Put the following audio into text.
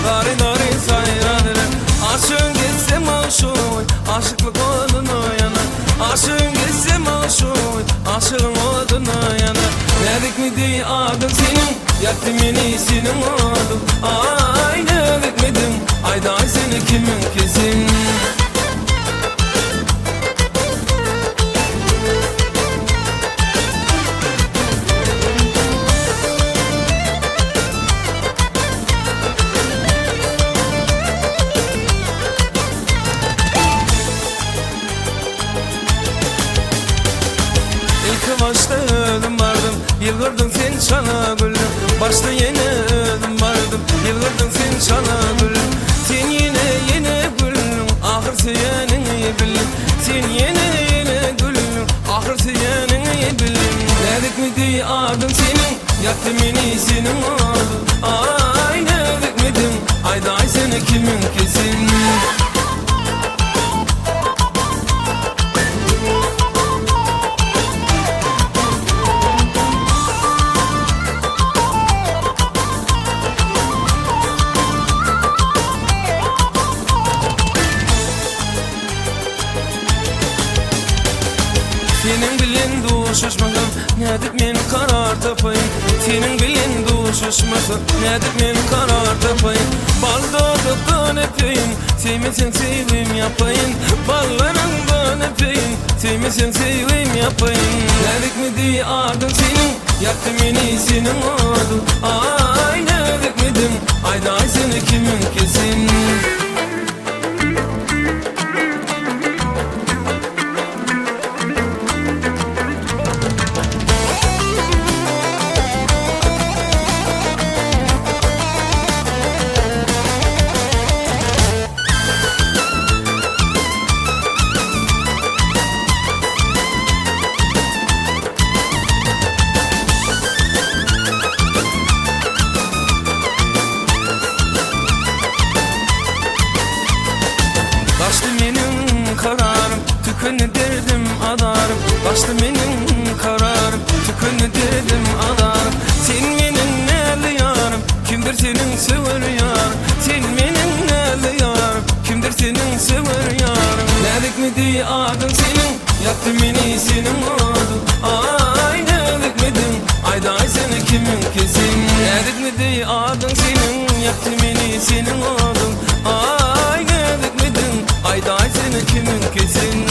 Dari dari sayradır Aşığın gitsem aşoy Aşıklık oduna yanar Aşığın gitsem aşoy Aşığın oduna yanar Nedik mi diye adın senin Yaktı beni senin adın Ay nedik midim Ayda ay seni kimin kesin İlk başta öldüm vardım Yılgırdın sen çana gülüm Başta yine öldüm vardım Yılgırdın sen çana gülüm Sen yine gülüm Ahır seyenini bildim Sen yine gülüm Ahır seyenini bildim Nedik mi diye adın senin Yaktı beni senin adın Ay nedik midim Ayda ay seni kimin kesin Senin bilin duşuşmasın Nedik men karar tapayım Senin bilin duşuşmasın Nedik men karar tapayım Baldadıktan öpeyim Sevmesen sevim yapayım Ballarından öpeyim Sevmesen sevim yapayım Nedik mi diye adın senin Yaktı beni senin adın Ay nedik midim Ayda ay seni kimin kesin Başta benim kararım Tükünü derdim adarım Başta benim kararım Tükünü derdim adarım Sen benim nerede yarım Kimdir senin sever yarım Sen benim nerede yarım Kimdir senin sever yarım Nedik mi diye adın senin Yaktı beni senin adın Ay nedik midim Ayda ay seni kimin kesin Nedik mi diye adın senin Yaktı beni senin adın Ay nedik midim Ayda ay seni kimin kesin